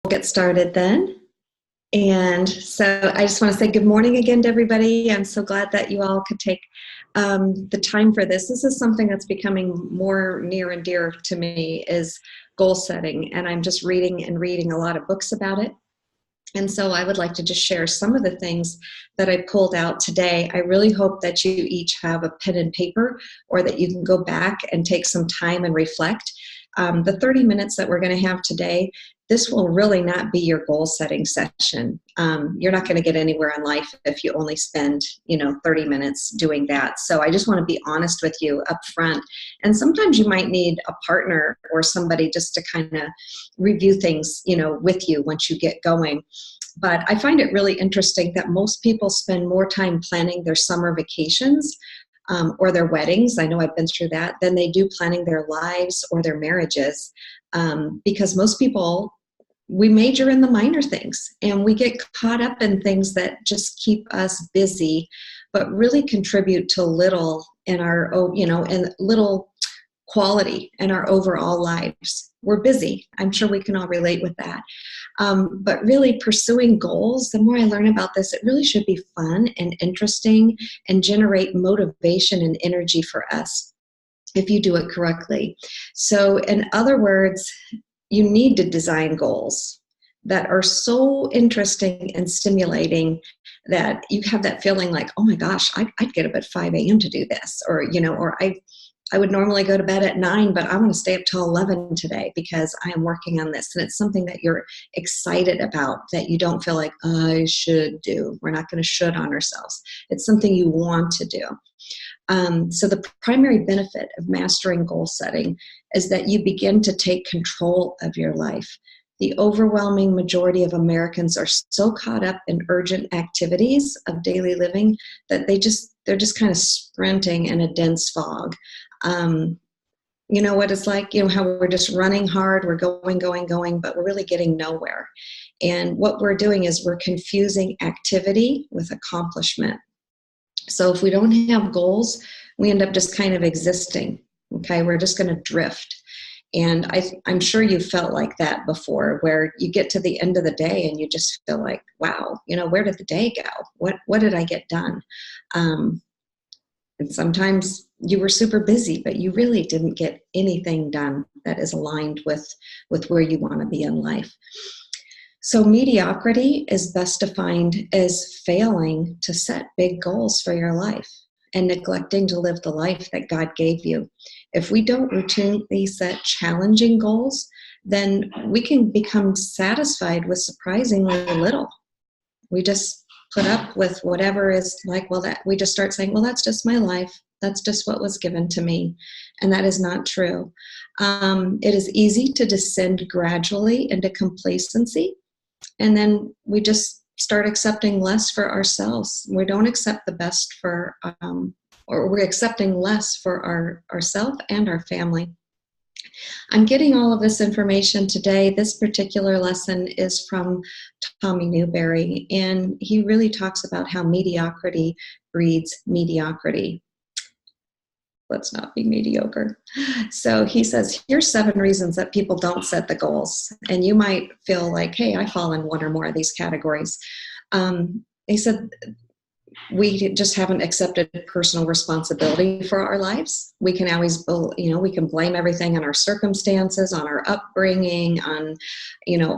Get started then. And so I just want to say good morning again to everybody. I'm so glad that you all could take the time for this. This is something that's becoming more near and dear to me, is goal setting. And I'm just reading a lot of books about it. And so I would like to just share some of the things that I pulled out today. I really hope that you each have a pen and paper, or that you can go back and take some time and reflect. The 30 minutes that we're going to have today, this will really not be your goal setting session. You're not going to get anywhere in life if you only spend, 30 minutes doing that. So I just want to be honest with you up front. And sometimes you might need a partner or somebody just to kind of review things, with you once you get going. But I find it really interesting that most people spend more time planning their summer vacations or their weddings. I know I've been through that, than they do planning their lives or their marriages. Because most people, we major in the minor things and we get caught up in things that just keep us busy, but really contribute to little in our, and little quality in our overall lives. We're busy. I'm sure we can all relate with that. But really pursuing goals, the more I learn about this, it really should be fun and interesting and generate motivation and energy for us if you do it correctly. So in other words, you need to design goals that are so interesting and stimulating that you have that feeling like, oh my gosh, I'd get up at 5 a.m. to do this, or I would normally go to bed at 9, but I want to stay up till 11 today because I am working on this. And it's something that you're excited about, that you don't feel like, I should do. We're not going to should on ourselves. It's something you want to do. So the primary benefit of mastering goal setting is that you begin to take control of your life. The overwhelming majority of Americans are so caught up in urgent activities of daily living that they're just kind of sprinting in a dense fog. You know what it's like, how we're just running hard, we're going, but we're really getting nowhere. And what we're doing is we're confusing activity with accomplishment. So if we don't have goals, we end up just kind of existing. Okay, we're just going to drift. And I'm sure you felt like that before, where you get to the end of the day and you just feel like, wow, where did the day go? What did I get done? And sometimes you were super busy, but you really didn't get anything done that is aligned with where you want to be in life. So mediocrity is best defined as failing to set big goals for your life and neglecting to live the life that God gave you. If we don't routinely set challenging goals, then we can become satisfied with surprisingly little. We just put up with whatever is like, we just start saying, well, that's just my life. That's just what was given to me. And that is not true. It is easy to descend gradually into complacency. And then we just start accepting less for ourselves. We don't accept the best for, or we're accepting less for ourselves and our family. I'm getting all of this information today. This particular lesson is from Tommy Newberry, and he really talks about how mediocrity breeds mediocrity. Let's not be mediocre. So he says, here's 7 reasons that people don't set the goals. And you might feel like, hey, I fall in one or more of these categories. He said, we just haven't accepted personal responsibility for our lives. We can always, we can blame everything on our circumstances, on our upbringing, on,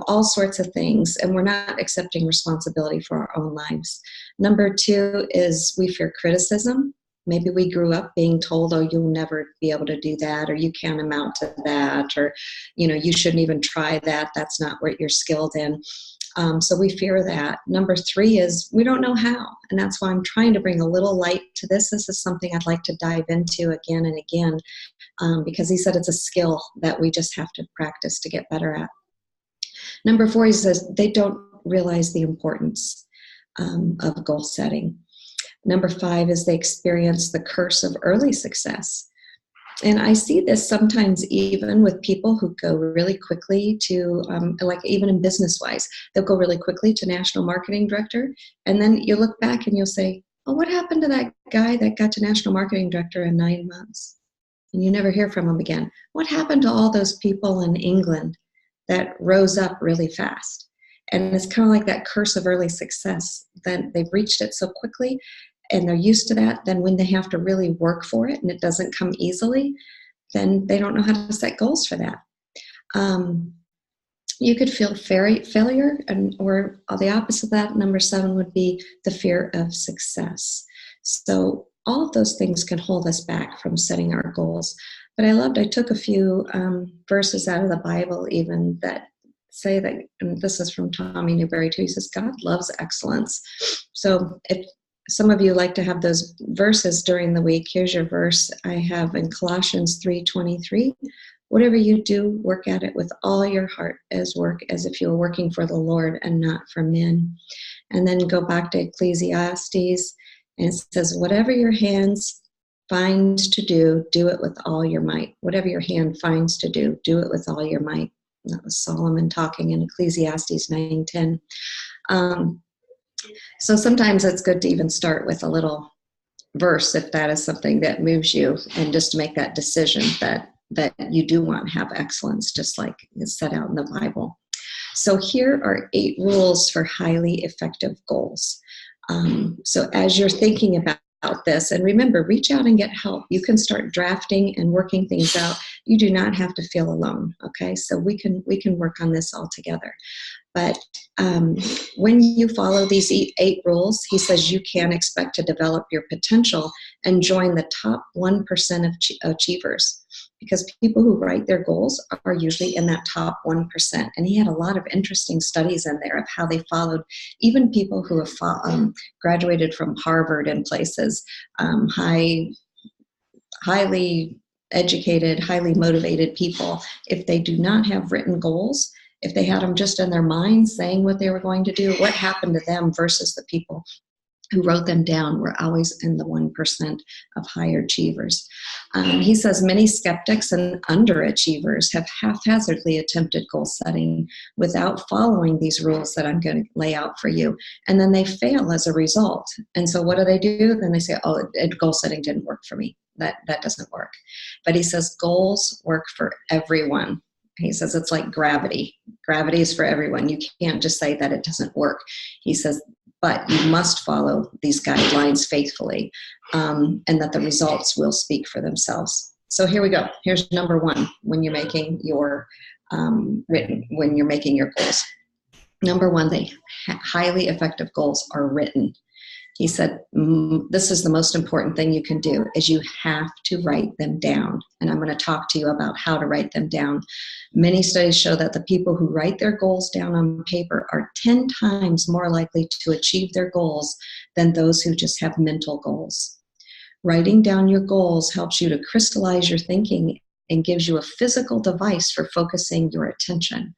all sorts of things. And we're not accepting responsibility for our own lives. Number 2 is we fear criticism. Maybe we grew up being told, oh, you'll never be able to do that, or you can't amount to that, or, you shouldn't even try that. That's not what you're skilled in. So we fear that. Number 3 is we don't know how. And that's why I'm trying to bring a little light to this. This is something I'd like to dive into again and again, because he said it's a skill that we just have to practice to get better at. Number 4, he says they don't realize the importance of goal setting. Number 5 is they experience the curse of early success. And I see this sometimes even with people who go really quickly to, like even in business-wise, they'll go really quickly to national marketing director. And then you look back and you'll say, oh, what happened to that guy that got to national marketing director in 9 months? And you never hear from him again. What happened to all those people in England that rose up really fast. And it's kind of like that curse of early success. Then they've reached it so quickly and they're used to that. Then when they have to really work for it and it doesn't come easily, then they don't know how to set goals for that. You could feel failure, or the opposite of that, number 7, would be the fear of success. So all of those things can hold us back from setting our goals. But I took a few verses out of the Bible even that say that, and this is from Tommy Newberry too, he says, God loves excellence. So if some of you like to have those verses during the week, here's your verse I have in Colossians 3:23. Whatever you do, work at it with all your heart as if you were working for the Lord and not for men. And then go back to Ecclesiastes, and it says, whatever your hands find to do, do it with all your might. Whatever your hand finds to do, do it with all your might. That was Solomon talking in Ecclesiastes 9:10. So sometimes it's good to even start with a little verse if that is something that moves you, and just to make that decision that you do want to have excellence, just like is set out in the Bible. So here are 8 rules for highly effective goals. So as you're thinking about this, and remember, reach out and get help. You can start drafting and working things out. You do not have to feel alone. Okay, so we can work on this all together. But when you follow these 8 rules, he says you can expect to develop your potential and join the top 1% of achievers. Because people who write their goals are usually in that top 1%. And he had a lot of interesting studies in there of how they followed even people who have graduated from Harvard and places, highly educated, highly motivated people. If they do not have written goals, if they had them just in their minds saying what they were going to do, what happened to them versus the people who wrote them down were always in the 1% of higher achievers. He says many skeptics and underachievers have haphazardly attempted goal setting without following these rules that I'm going to lay out for you. And then they fail as a result. And so what do? Then they say, oh, goal setting didn't work for me. That doesn't work. But he says goals work for everyone. He says it's like gravity. Gravity is for everyone. You can't just say that it doesn't work. He says, but you must follow these guidelines faithfully, and that the results will speak for themselves. So here we go. Here's number 1 when you're making your goals. Number 1, the highly effective goals are written. He said, this is the most important thing you can do, is you have to write them down. And I'm going to talk to you about how to write them down. Many studies show that the people who write their goals down on paper are 10 times more likely to achieve their goals than those who just have mental goals. Writing down your goals helps you to crystallize your thinking and gives you a physical device for focusing your attention.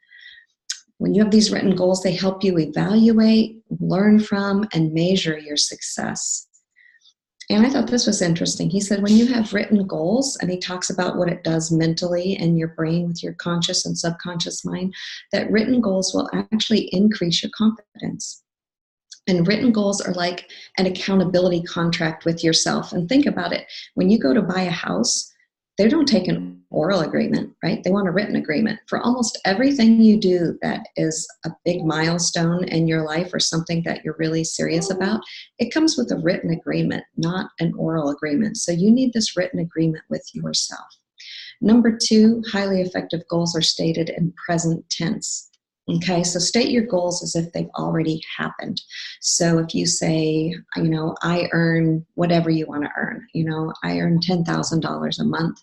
When you have these written goals, they help you evaluate, learn from, and measure your success. And I thought this was interesting. He said when you have written goals, and he talks about what it does mentally in your brain with your conscious and subconscious mind, that written goals will actually increase your confidence. And written goals are like an accountability contract with yourself. And think about it. When you go to buy a house, they don't take an oral agreement, right? They want a written agreement. For almost everything you do that is a big milestone in your life or something that you're really serious about, it comes with a written agreement, not an oral agreement. So you need this written agreement with yourself. Number 2, highly effective goals are stated in present tense. Okay, so state your goals as if they've already happened. So if you say, I earn whatever you want to earn, I earn $10,000 a month.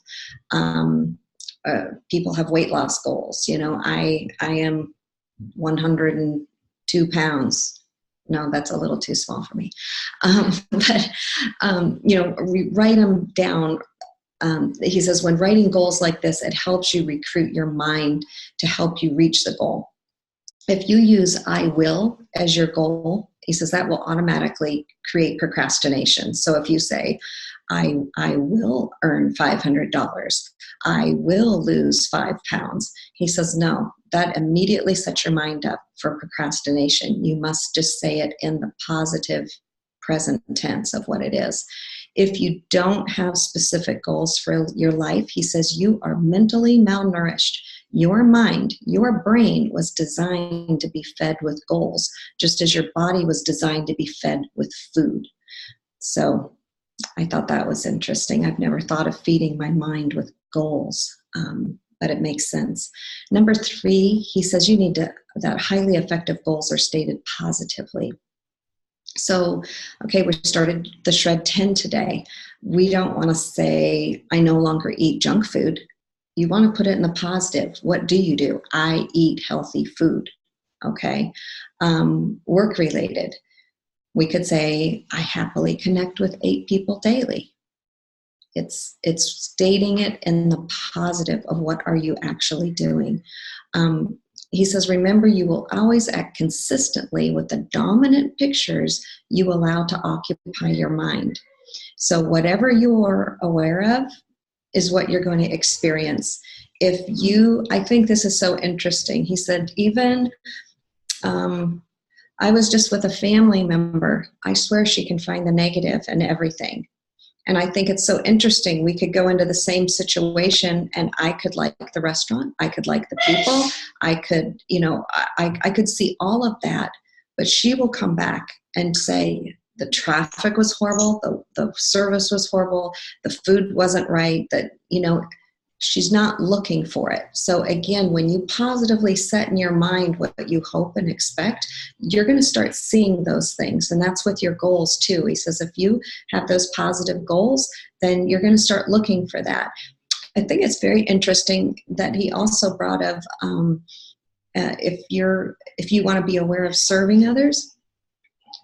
People have weight loss goals. I am 102 pounds. No, that's a little too small for me. We write them down. He says, when writing goals like this, it helps you recruit your mind to help you reach the goal. If you use I will as your goal, he says that will automatically create procrastination. So if you say, I will earn $500, I will lose 5 pounds, he says, no, that immediately sets your mind up for procrastination. You must just say it in the positive present tense of what it is. If you don't have specific goals for your life, he says, you are mentally malnourished. Your mind, your brain was designed to be fed with goals, just as your body was designed to be fed with food. So I thought that was interesting. I've never thought of feeding my mind with goals, but it makes sense. Number 3, he says you need to, that highly effective goals are stated positively. So, okay, we started the Shred 10 today. We don't want to say, I no longer eat junk food. You want to put it in the positive. What do you do? I eat healthy food, okay? Work related. We could say, I happily connect with 8 people daily. It's stating it in the positive of what are you actually doing. He says, remember, you will always act consistently with the dominant pictures you allow to occupy your mind. So whatever you're aware of is what you're going to experience. I think this is so interesting. He said, even, I was just with a family member. I swear she can find the negative in everything. And I think it's so interesting. We could go into the same situation and I could like the restaurant. I could like the people. I could, I could see all of that, but she will come back and say the traffic was horrible. The service was horrible. The food wasn't right. That, she's not looking for it. So again, when you positively set in your mind what you hope and expect, you're going to start seeing those things. And that's with your goals too. He says, if you have those positive goals, then you're going to start looking for that. I think it's very interesting that he also brought up, if you want to be aware of serving others,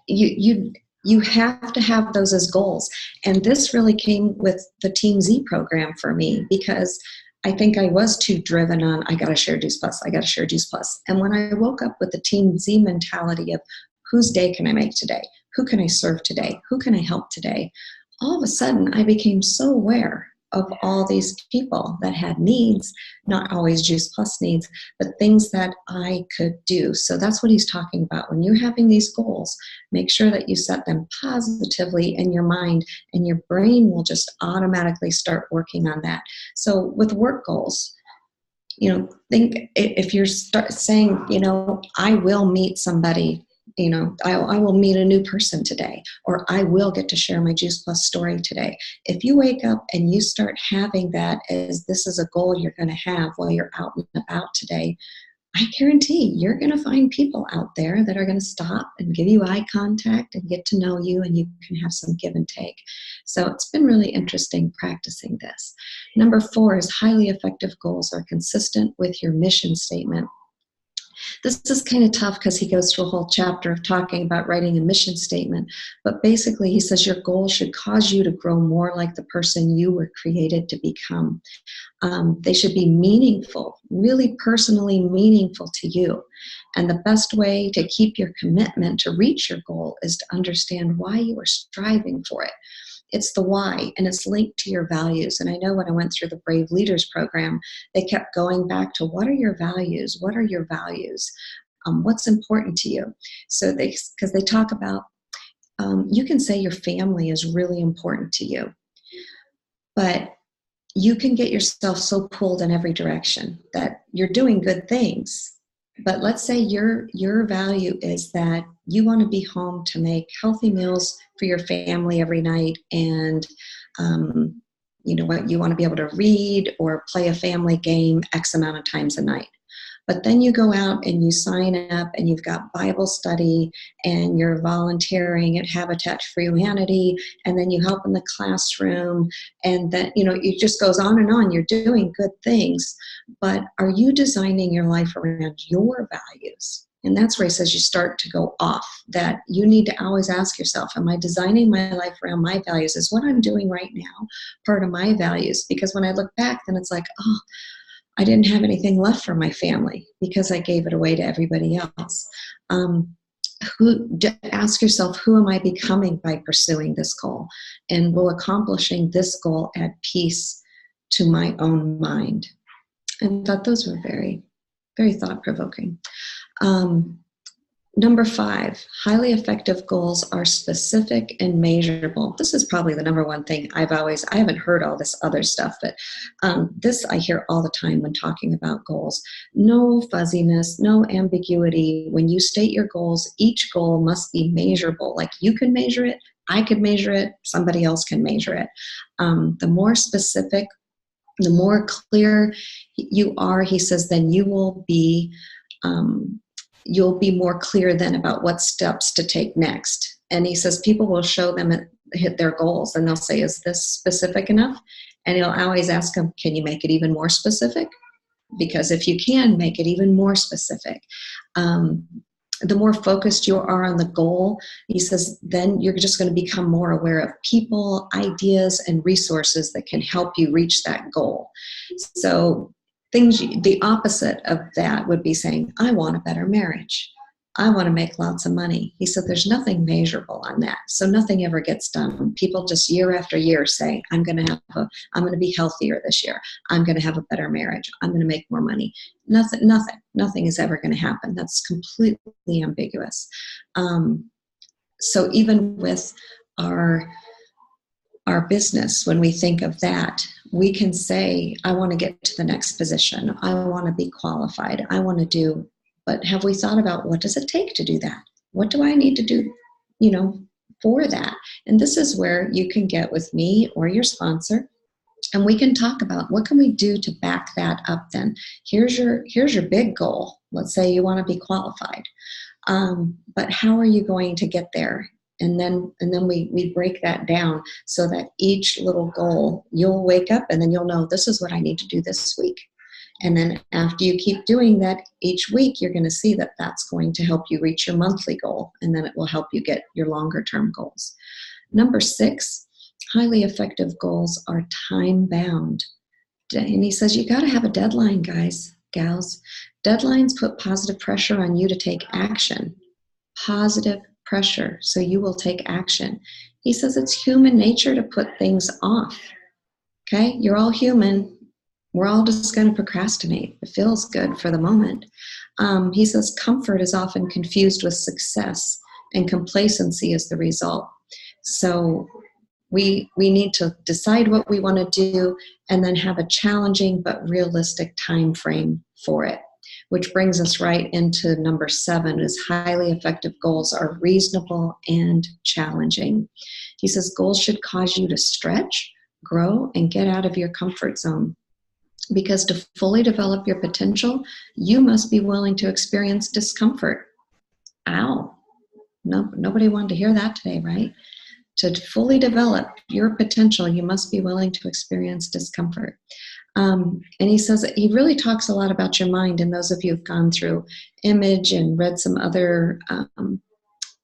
you have to have those as goals. And this really came with the Team Z program for me, because I think I was too driven on, I got to share Juice Plus, I got to share Juice Plus. And when I woke up with the Team Z mentality of whose day can I make today? Who can I serve today? Who can I help today? All of a sudden, I became so aware of all these people that had needs, not always Juice Plus needs, but things that I could do. So that's what he's talking about. When you're having these goals, make sure that you set them positively in your mind, and your brain will just automatically start working on that. So with work goals, think if you're saying, I will meet somebody, I will meet a new person today, or I will get to share my Juice Plus story today. If you wake up and you start having that as this is a goal you're going to have while you're out and about today, I guarantee you're going to find people out there that are going to stop and give you eye contact and get to know you, and you can have some give and take. So it's been really interesting practicing this. Number 4 is highly effective goals are consistent with your mission statement. This is kind of tough because he goes through a whole chapter of talking about writing a mission statement. But basically, he says your goal should cause you to grow more like the person you were created to become. They should be meaningful, really personally meaningful to you. And the best way to keep your commitment to reach your goal is to understand why you are striving for it. It's the why, and it's linked to your values. And I know when I went through the Brave Leaders program, they kept going back to what are your values? What are your values? What's important to you? So because they talk about, you can say your family is really important to you, but you can get yourself so pulled in every direction that you're doing good things. But let's say your value is that you want to be home to make healthy meals for your family every night, and you want to be able to read or play a family game X amount of times a night. But then you go out and you sign up and you've got Bible study and you're volunteering at Habitat for Humanity, and then you help in the classroom, and then, it just goes on and on. You're doing good things, but are you designing your life around your values? And that's where he says you start to go off, that you need to always ask yourself, am I designing my life around my values? Is what I'm doing right now part of my values? Because when I look back, then it's like, oh, I didn't have anything left for my family because I gave it away to everybody else. Ask yourself, who am I becoming by pursuing this goal? And will accomplishing this goal add peace to my own mind? And I thought those were very, very thought-provoking. Number 5, highly effective goals are specific and measurable. This is probably the number one thing I haven't heard all this other stuff, but this I hear all the time when talking about goals. No fuzziness, no ambiguity. When you state your goals, each goal must be measurable. Like you can measure it, I could measure it, somebody else can measure it. The more specific, the more clear you are, he says, then you'll be more clear then about what steps to take next. And he says people will show them hit their goals and they'll say, is this specific enough? And he'll always ask them, can you make it even more specific? Because if you can make it even more specific, the more focused you are on the goal, he says, then you're just going to become more aware of people, ideas, and resources that can help you reach that goal. So the opposite of that would be saying, I want a better marriage. I want to make lots of money. He said, there's nothing measurable on that. So nothing ever gets done. People just year after year say, I'm going to be healthier this year. I'm going to have a better marriage. I'm going to make more money. Nothing is ever going to happen. That's completely ambiguous. So even with our business, when we think of that, we can say, I want to get to the next position. I want to be qualified. I want to do, but have we thought about what does it take to do that? What do I need to do, for that? And this is where you can get with me or your sponsor, and we can talk about what can we do to back that up then. Here's your big goal. Let's say you want to be qualified. But how are you going to get there? And then we break that down so that each little goal, you'll wake up and then you'll know this is what I need to do this week. And then after you keep doing that each week, you're going to see that that's going to help you reach your monthly goal. And then it will help you get your longer term goals. Number 6, highly effective goals are time bound. And he says, you got to have a deadline, guys, gals. Deadlines put positive pressure on you to take action. Positive pressure, so you will take action. He says it's human nature to put things off. Okay, you're all human. We're all just going to procrastinate. It feels good for the moment. He says comfort is often confused with success, and complacency is the result. So we need to decide what we want to do and then have a challenging but realistic time frame for it. Which brings us right into number 7, is highly effective goals are reasonable and challenging. He says goals should cause you to stretch, grow, and get out of your comfort zone. Because to fully develop your potential, you must be willing to experience discomfort. Ow. No, nobody wanted to hear that today, right? To fully develop your potential, you must be willing to experience discomfort. And he says that he really talks a lot about your mind. And those of you who've gone through Image and read some other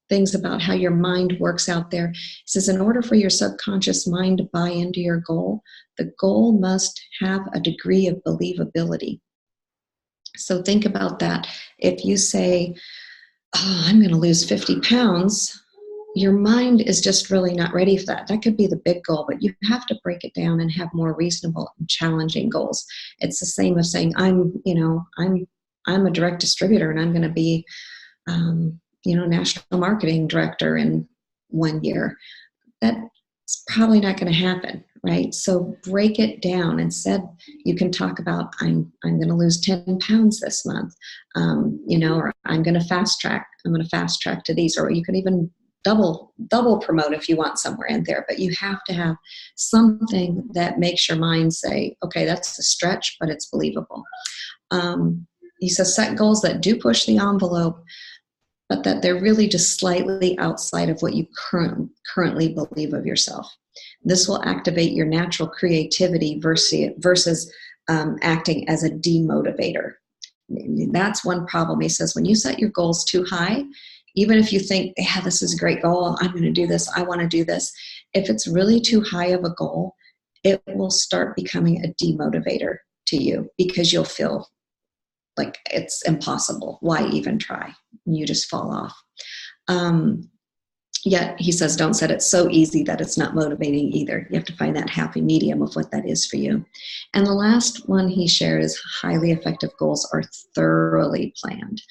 things about how your mind works out there, he says in order for your subconscious mind to buy into your goal, the goal must have a degree of believability. So think about that. If you say, I'm going to lose 50 pounds, your mind is just really not ready for that. That could be the big goal, but you have to break it down and have more reasonable and challenging goals. It's the same as saying, I'm a direct distributor and I'm going to be, national marketing director in 1 year. That's probably not going to happen, right? So break it down. Instead, you can talk about, I'm going to lose 10 pounds this month, or I'm going to fast track. I'm going to fast track to these, or you can even double promote if you want somewhere in there, but you have to have something that makes your mind say, okay, that's a stretch, but it's believable. He says set goals that do push the envelope, but that they're really just slightly outside of what you currently believe of yourself. This will activate your natural creativity versus acting as a demotivator. That's one problem. He says when you set your goals too high, even if you think, yeah, this is a great goal, I'm going to do this, I want to do this. If it's really too high of a goal, it will start becoming a demotivator to you because you'll feel like it's impossible. Why even try? You just fall off. Yet he says, don't set it so easy that it's not motivating either. You have to find that happy medium of what that is for you. And the last one he shared is highly effective goals are thoroughly planned.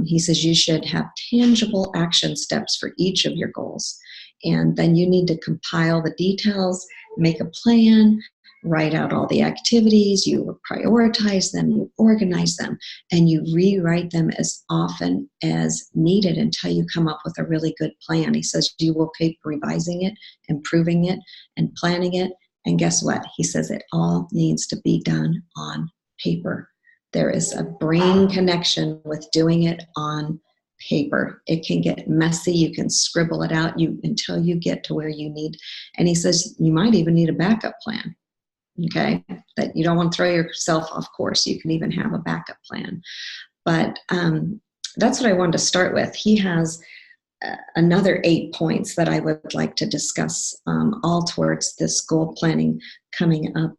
He says you should have tangible action steps for each of your goals. And then you need to compile the details, make a plan, write out all the activities, you prioritize them, you organize them, and you rewrite them as often as needed until you come up with a really good plan. He says you will keep revising it, improving it, and planning it. And guess what? He says it all needs to be done on paper. There is a brain connection with doing it on paper. It can get messy. You can scribble it out until you get to where you need. And he says you might even need a backup plan. Okay, that you don't want to throw yourself off course. You can even have a backup plan. But that's what I wanted to start with. He has another 8 points that I would like to discuss, all towards this goal planning coming up.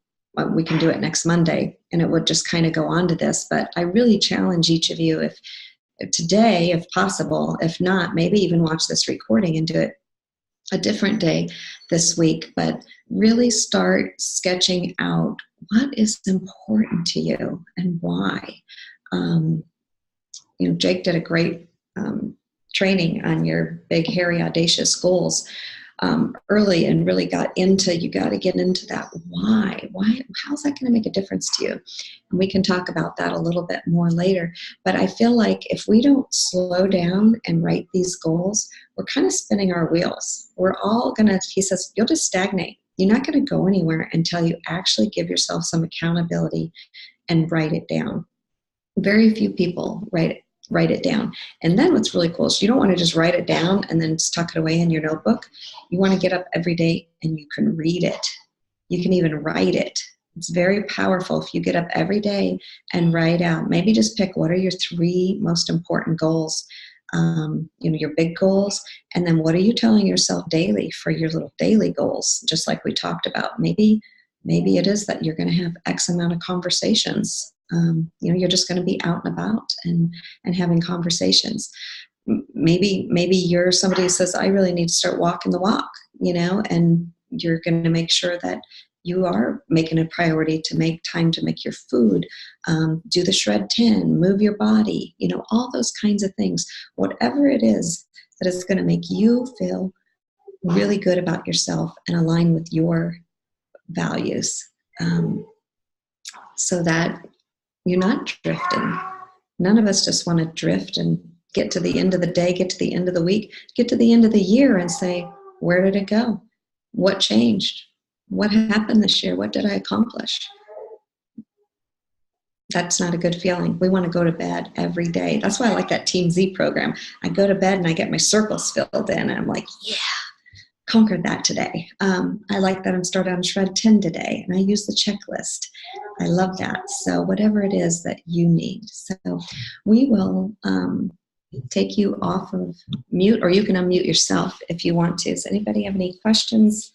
We can do it next Monday, and it would just kind of go on to this. But I really challenge each of you, if today, if possible, if not, maybe even watch this recording and do it a different day this week, but really start sketching out what is important to you and why. Jake did a great training on your big, hairy, audacious goals early, and really you got to get into that why, how's that going to make a difference to you? And we can talk about that a little bit more later. But I feel like if we don't slow down and write these goals, we're kind of spinning our wheels. We're all going to, he says, you'll just stagnate. You're not going to go anywhere until you actually give yourself some accountability and write it down. Very few people write it down. And then what's really cool is you don't want to just write it down and then just tuck it away in your notebook. You want to get up every day and you can read it. You can even write it. It's very powerful if you get up every day and write out. Maybe just pick what are your 3 most important goals, your big goals, and then what are you telling yourself daily for your little daily goals, just like we talked about. Maybe it is that you're going to have X amount of conversations. You're just going to be out and about and having conversations. Maybe you're somebody who says, I really need to start walking the walk, and you're going to make sure that you are making a priority to make time to make your food, do the shred 10, move your body, all those kinds of things. Whatever it is that is going to make you feel really good about yourself and align with your values, so that you're not drifting. None of us just want to drift and get to the end of the day, get to the end of the week, get to the end of the year and say, where did it go? What changed? What happened this year? What did I accomplish? That's not a good feeling. We want to go to bed every day. That's why I like that Team Z program. I go to bed and I get my circles filled in and I'm like, yeah, conquered that today. I like that I'm started on shred 10 today and I use the checklist. I love that. So whatever it is that you need. So we will take you off of mute, or you can unmute yourself if you want to. Does anybody have any questions